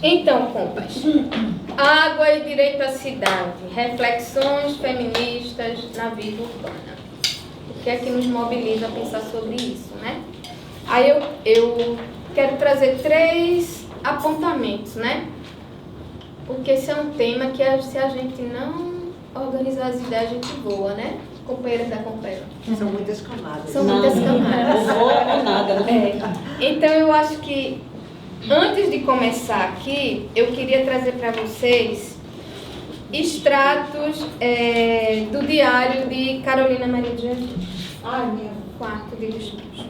Então, compas, água e direito à cidade, reflexões feministas na vida urbana. O que é que nos mobiliza a pensar sobre isso, né? Aí eu quero trazer 3 apontamentos, né? Porque esse é um tema que se a gente não organizar as ideias, a gente voa, né? Companheiras da companheira. São muitas camadas. São muitas camadas. Não voa nada, né? Então eu acho que antes de começar aqui, eu queria trazer para vocês extratos do diário de Carolina Maria de Jesus. Ai, meu. Quarto de discurso.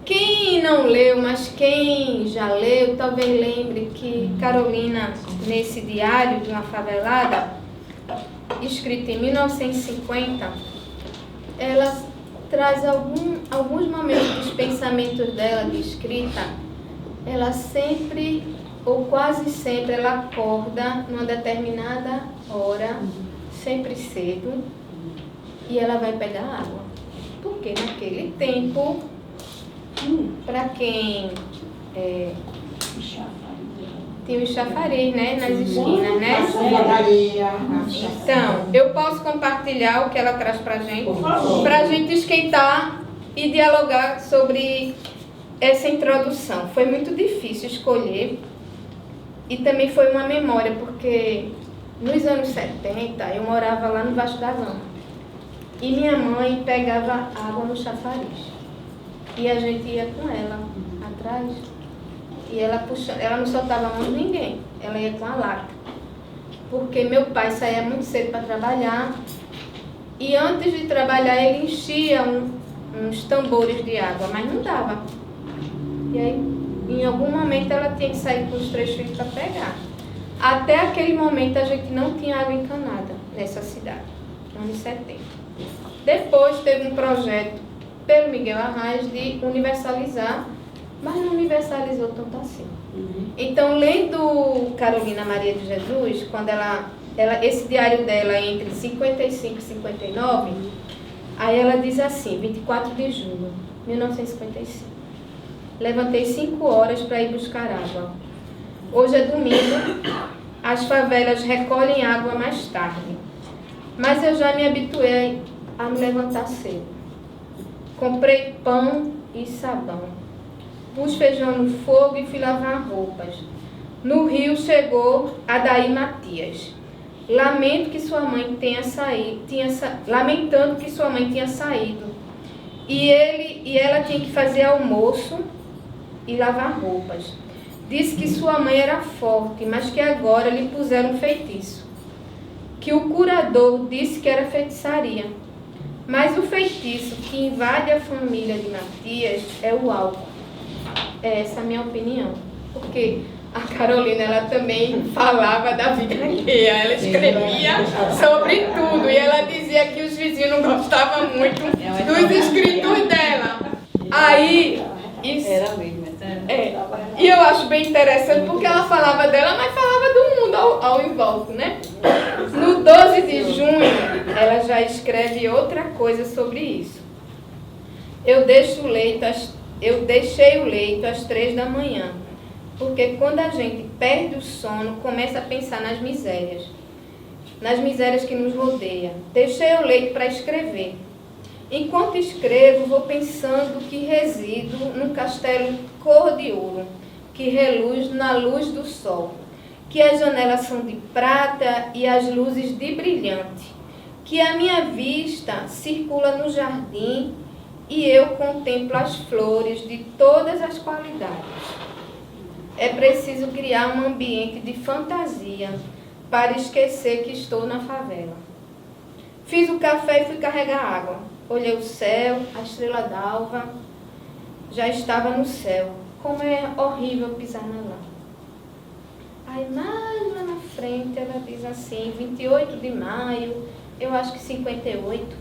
Quem não leu, mas quem já leu, talvez lembre que Carolina, nesse diário de uma favelada, escrito em 1950, ela traz alguns momentos dos pensamentos dela de escrita. Ela sempre, ou quase sempre, ela acorda numa determinada hora, sempre cedo, e ela vai pegar água. Porque naquele tempo, para quem tinha um chafariz, né, nas esquinas, né? Então, eu posso compartilhar o que ela traz pra gente esquentar e dialogar sobre essa introdução. Foi muito difícil escolher e também foi uma memória, porque nos anos 70 eu morava lá no Vasco da Gama e minha mãe pegava água no chafariz e a gente ia com ela atrás e ela puxando, ela não soltava a mão de ninguém, ela ia com a lata, porque meu pai saía muito cedo para trabalhar e antes de trabalhar ele enchia uns tambores de água, mas não dava. E aí, em algum momento, ela tinha que sair com os 3 filhos para pegar. Até aquele momento, a gente não tinha água encanada nessa cidade, no anos 70. Depois, teve um projeto pelo Miguel Arraes de universalizar, mas não universalizou tanto assim. Então, lendo Carolina Maria de Jesus, quando esse diário dela é entre 55 e 59, aí ela diz assim, 24 de julho de 1955. Levantei 5 horas para ir buscar água. Hoje é domingo, as favelas recolhem água mais tarde. Mas eu já me habituei a me levantar cedo. Comprei pão e sabão. Pus feijão no fogo e fui lavar roupas. No rio chegou Adair Matias, lamentando que sua mãe tinha saído. E ela tinha que fazer almoço e lavar roupas. Disse que sua mãe era forte, mas que agora lhe puseram um feitiço. Que o curador disse que era feitiçaria. Mas o feitiço que invade a família de Matias é o álcool. Essa é a minha opinião. Porque a Carolina, ela também falava da vida alheia. Ela escrevia sobre tudo. E ela dizia que os vizinhos não gostavam muito dos escritos dela. Aí... Era mesmo. E eu acho bem interessante porque ela falava dela, mas falava do mundo ao em volta, né? No 12 de junho, ela já escreve outra coisa sobre isso. Eu deixei o leito às 3 da manhã, porque quando a gente perde o sono, começa a pensar nas misérias que nos rodeiam. Deixei o leito para escrever. Enquanto escrevo, vou pensando que resido num castelo cor de ouro, que reluz na luz do sol, que as janelas são de prata e as luzes de brilhante, que a minha vista circula no jardim e eu contemplo as flores de todas as qualidades. É preciso criar um ambiente de fantasia para esquecer que estou na favela. Fiz o café e fui carregar água. Olhei o céu, a estrela d'alva já estava no céu. Como é horrível pisar na lama. Aí mais lá na frente ela diz assim, 28 de maio, eu acho que 58.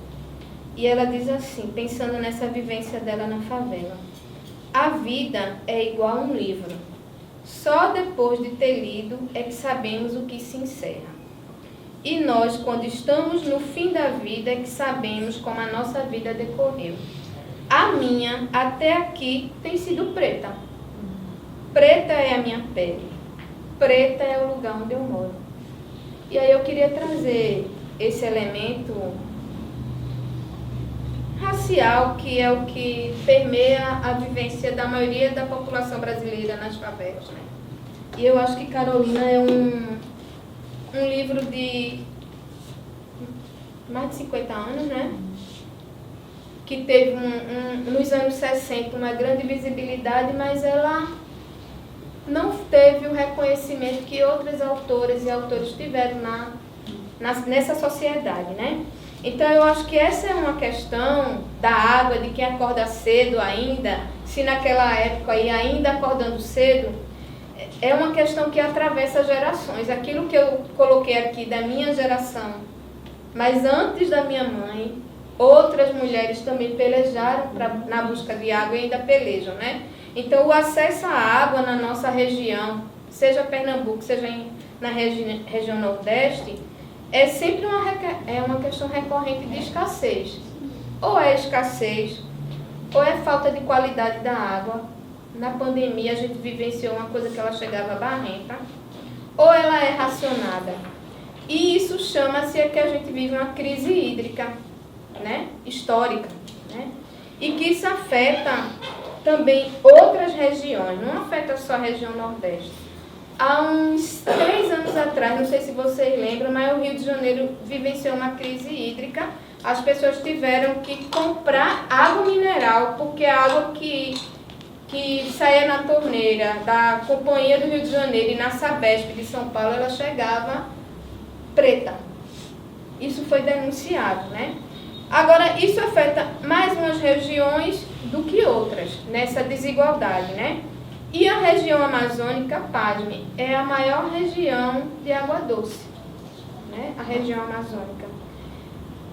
E ela diz assim, pensando nessa vivência dela na favela. A vida é igual a um livro. Só depois de ter lido é que sabemos o que se encerra. E nós, quando estamos no fim da vida, é que sabemos como a nossa vida decorreu. A minha, até aqui, tem sido preta. Preta é a minha pele. Preta é o lugar onde eu moro. E aí eu queria trazer esse elemento racial, que é o que permeia a vivência da maioria da população brasileira nas favelas, né? E eu acho que Carolina é um livro de mais de 50 anos, né? Que teve nos anos 60 uma grande visibilidade, mas ela não teve o reconhecimento que outras autoras e autores tiveram nessa sociedade, né? Então eu acho que essa é uma questão da água, de quem acorda cedo ainda, se naquela época aí ainda acordando cedo, é uma questão que atravessa gerações. Aquilo que eu coloquei aqui da minha geração, mas antes da minha mãe, outras mulheres também pelejaram na busca de água e ainda pelejam, né? Então o acesso à água na nossa região, seja Pernambuco, seja na região Nordeste, é sempre uma questão recorrente de escassez. Ou é escassez, ou é falta de qualidade da água. Na pandemia a gente vivenciou uma coisa que ela chegava barrenta, ou ela é racionada. E isso chama-se que a gente vive uma crise hídrica, né? Histórica, né? E que isso afeta também outras regiões, não afeta só a região Nordeste. Há uns 3 anos atrás, não sei se vocês lembram, mas o Rio de Janeiro vivenciou uma crise hídrica. As pessoas tiveram que comprar água mineral, porque a água que saía na torneira da Companhia do Rio de Janeiro e na Sabesp de São Paulo, ela chegava preta. Isso foi denunciado, né? Agora, isso afeta mais umas regiões do que outras, nessa desigualdade, né? E a região amazônica, pasme, é a maior região de água doce, né? A região amazônica.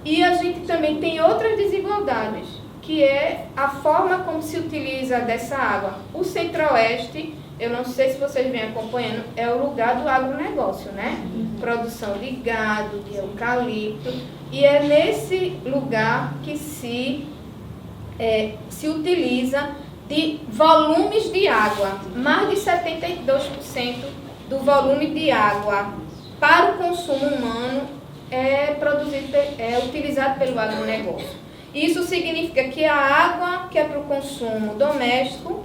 E a gente também tem outras desigualdades, que é a forma como se utiliza dessa água. O Centro-Oeste, eu não sei se vocês vêm acompanhando, é o lugar do agronegócio, né? Produção de gado, de eucalipto. E é nesse lugar que se utiliza de volumes de água. Mais de 72% do volume de água para o consumo humano é utilizado pelo agronegócio. Isso significa que a água que é para o consumo doméstico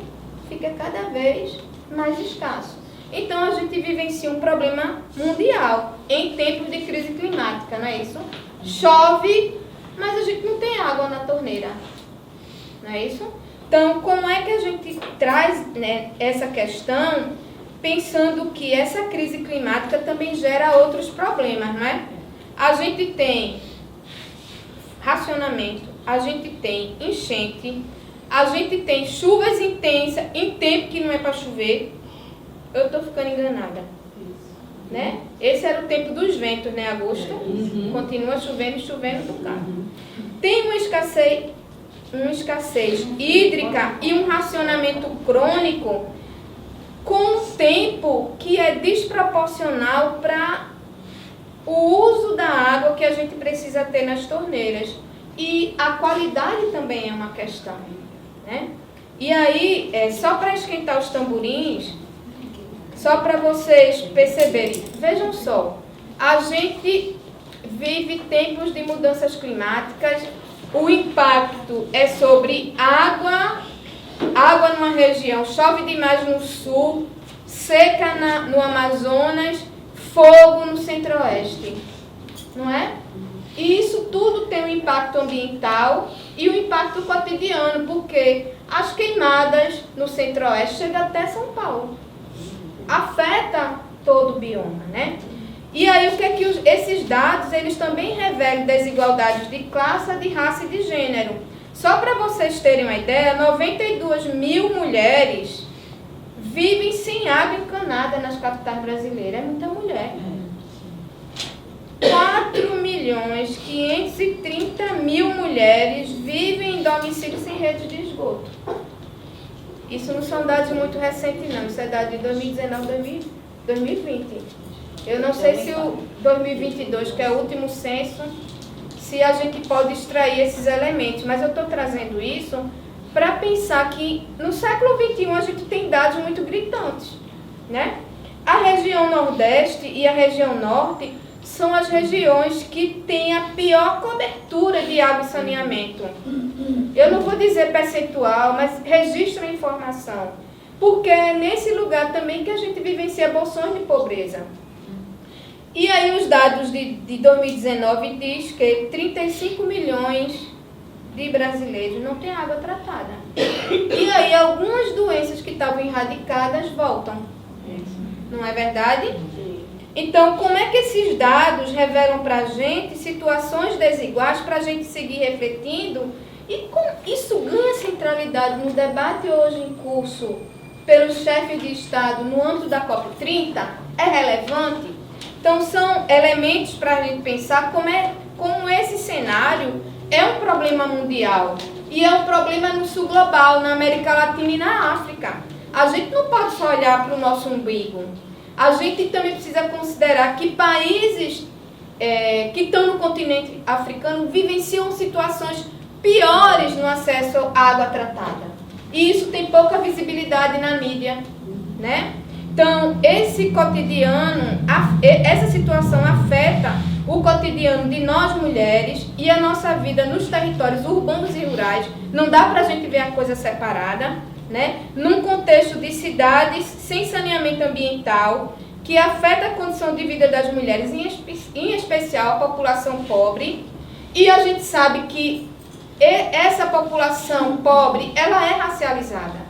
fica cada vez mais escasso. Então a gente vivencia um problema mundial em tempos de crise climática, não é isso? Chove, mas a gente não tem água na torneira, não é isso? Então, como é que a gente traz, né, essa questão, pensando que essa crise climática também gera outros problemas, não é? A gente tem racionamento, a gente tem enchente, a gente tem chuvas intensas em tempo que não é para chover. Eu estou ficando enganada, né? Esse era o tempo dos ventos, né, agosto? Continua chovendo e chovendo do carro. Tem uma escassez hídrica e um racionamento crônico com um tempo que é desproporcional para o uso da água que a gente precisa ter nas torneiras. E a qualidade também é uma questão, né? E aí, só para esquentar os tamborins, só para vocês perceberem, vejam só, a gente vive tempos de mudanças climáticas, o impacto é sobre água numa região, chove demais no sul, seca no Amazonas, fogo no Centro-Oeste, não é? E isso tudo tem um impacto ambiental e um impacto cotidiano, porque as queimadas no Centro-Oeste chegam até São Paulo. Afeta todo o bioma, né? E aí o que é que esses dados, eles também revelam desigualdades de classe, de raça e de gênero. Só para vocês terem uma ideia, 92 mil mulheres vivem sem água encanada nas capitais brasileiras. É muita mulher. 4.530.000 mulheres vivem em domicílio sem rede de esgoto. Isso não são dados muito recentes, não. Isso é dado de 2019, 2020. Eu não sei se o 2022, que é o último censo, se a gente pode extrair esses elementos. Mas eu estou trazendo isso para pensar que no século XXI a gente tem dados muito gritantes, né? A região Nordeste e a região Norte são as regiões que têm a pior cobertura de água e saneamento. Eu não vou dizer percentual, mas registro a informação. Porque é nesse lugar também que a gente vivencia bolsões de pobreza. E aí os dados de 2019 diz que 35 milhões de brasileiros não têm água tratada. E aí algumas doenças que estavam erradicadas voltam. Não é verdade? Então, como é que esses dados revelam para a gente situações desiguais para a gente seguir refletindo? E como isso ganha centralidade no debate hoje em curso pelo chefe de Estado no âmbito da COP30? É relevante? Então, são elementos para a gente pensar como esse cenário é um problema mundial e é um problema no sul global, na América Latina e na África. A gente não pode só olhar para o nosso umbigo. A gente também precisa considerar que países que estão no continente africano vivenciam situações piores no acesso à água tratada. E isso tem pouca visibilidade na mídia, né? Então, esse cotidiano, essa situação afeta o cotidiano de nós mulheres e a nossa vida nos territórios urbanos e rurais. Não dá para a gente ver a coisa separada, né? Num contexto de cidades sem saneamento ambiental, que afeta a condição de vida das mulheres, em especial a população pobre. E a gente sabe que essa população pobre, ela é racializada.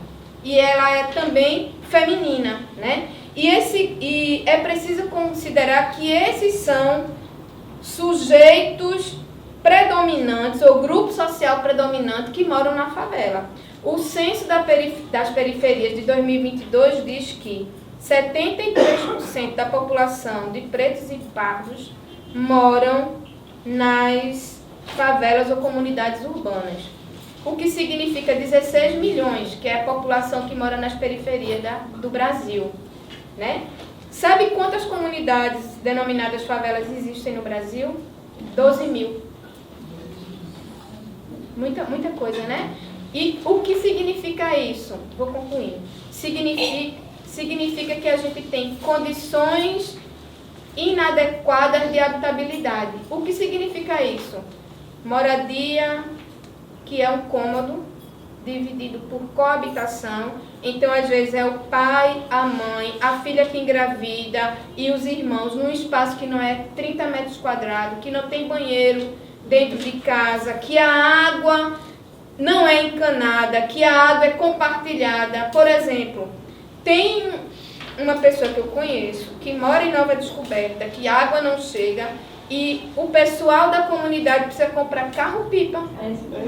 E ela é também feminina, né? E é preciso considerar que esses são sujeitos predominantes, ou grupo social predominante, que moram na favela. O censo das periferias de 2022 diz que 73% da população de pretos e pardos moram nas favelas ou comunidades urbanas, o que significa 16 milhões, que é a população que mora nas periferias do Brasil, né? Sabe quantas comunidades denominadas favelas existem no Brasil? 12 mil. Muita coisa, né? E o que significa isso? Vou concluir. Significa que a gente tem condições inadequadas de habitabilidade. O que significa isso? Moradia, que é um cômodo dividido por coabitação. Então, às vezes, é o pai, a mãe, a filha que engravida e os irmãos num espaço que não é 30 metros quadrados, que não tem banheiro dentro de casa, que a água não é encanada, que a água é compartilhada. Por exemplo, tem uma pessoa que eu conheço que mora em Nova Descoberta, que a água não chega e o pessoal da comunidade precisa comprar carro-pipa,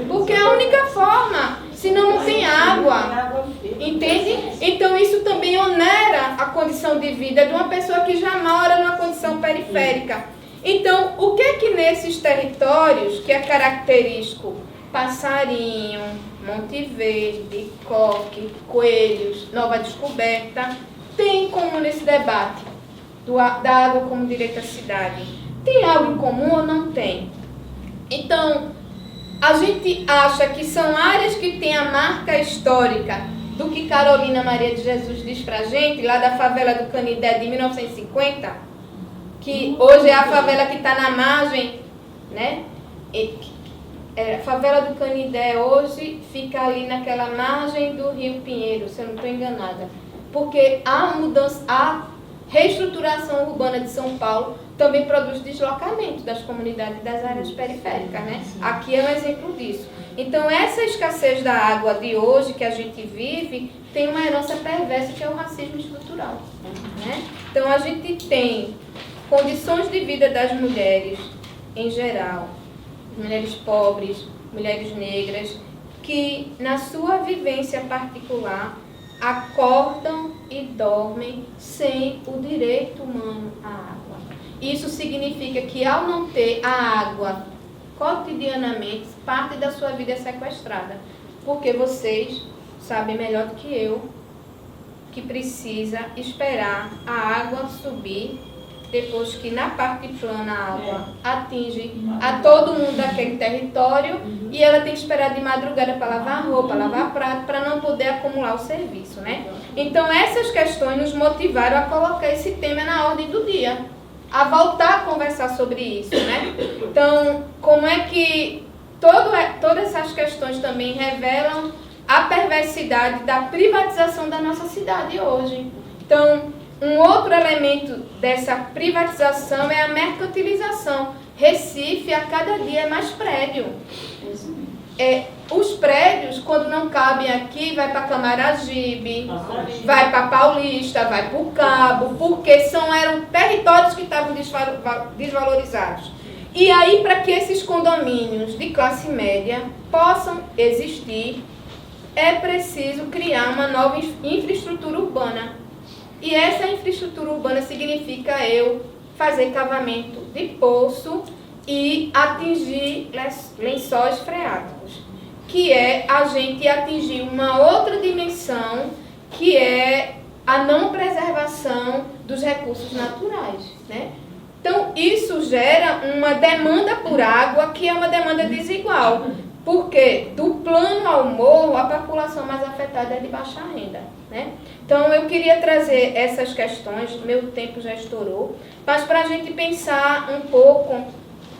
porque é a única forma, senão não tem água, entende? Então isso também onera a condição de vida de uma pessoa que já mora numa condição periférica. Então, o que é que nesses territórios, que é característico, Passarinho, Monte Verde, Coque, Coelhos, Nova Descoberta, tem em comum nesse debate da água como direito à cidade? Tem algo em comum ou não tem? Então, a gente acha que são áreas que têm a marca histórica do que Carolina Maria de Jesus diz pra gente, lá da favela do Canindé de 1950, que hoje é a favela que está na margem, né? A favela do Canindé hoje fica ali naquela margem do Rio Pinheiro, se eu não estou enganada. Porque a reestruturação urbana de São Paulo também produz deslocamento das comunidades das áreas periféricas, né? Aqui é um exemplo disso. Então, essa escassez da água de hoje que a gente vive tem uma herança perversa, que é o racismo estrutural, né? Então, a gente tem condições de vida das mulheres em geral, mulheres pobres, mulheres negras, que na sua vivência particular acordam e dormem sem o direito humano à água. Isso significa que ao não ter a água cotidianamente, parte da sua vida é sequestrada. Porque vocês sabem melhor do que eu que precisa esperar a água subir depois que na parte plana a água atinge a todo mundo daquele território e ela tem que esperar de madrugada para lavar roupa, lavar prato, para não poder acumular o serviço, né? Então essas questões nos motivaram a colocar esse tema na ordem do dia, a voltar a conversar sobre isso, né? Então, como é que todas essas questões também revelam a perversidade da privatização da nossa cidade hoje. Então, um outro elemento dessa privatização é a mercantilização. Recife, a cada dia é mais prédio. Os prédios, quando não cabem aqui, vai para Camaragibe, vai para Paulista, vai para o Cabo, porque eram territórios que estavam desvalorizados. E aí, para que esses condomínios de classe média possam existir, é preciso criar uma nova infraestrutura urbana. E essa infraestrutura urbana significa eu fazer cavamento de poço e atingir lençóis freáticos, que é a gente atingir uma outra dimensão, que é a não preservação dos recursos naturais, né? Então, isso gera uma demanda por água que é uma demanda desigual, porque do plano ao morro, a população mais afetada é de baixa renda, né? Então, eu queria trazer essas questões, meu tempo já estourou, mas para a gente pensar um pouco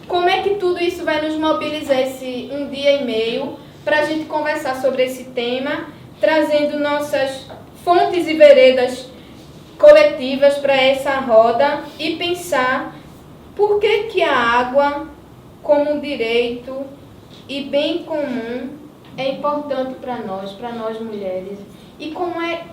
como é que tudo isso vai nos mobilizar esse 1 dia e meio para a gente conversar sobre esse tema, trazendo nossas fontes e veredas coletivas para essa roda e pensar por que a água, como um direito e bem comum, é importante para nós mulheres. E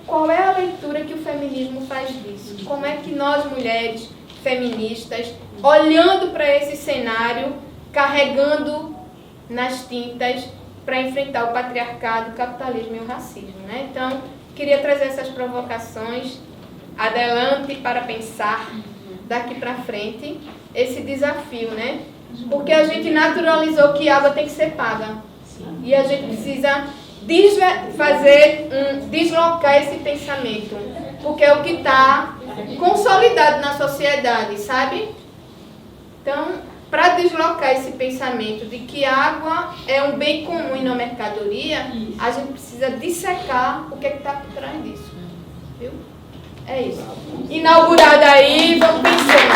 qual é a leitura que o feminismo faz disso? Como é que nós, mulheres feministas, olhando para esse cenário, carregando nas tintas para enfrentar o patriarcado, o capitalismo e o racismo, né? Então, queria trazer essas provocações, adelante para pensar daqui para frente esse desafio, né? Porque a gente naturalizou que a água tem que ser paga. E a gente precisa deslocar esse pensamento, porque é o que está consolidado na sociedade, sabe? Então, para deslocar esse pensamento de que a água é um bem comum e não mercadoria, a gente precisa dissecar o que está por trás disso. Viu? É isso. Inaugurada aí, vamos pensando.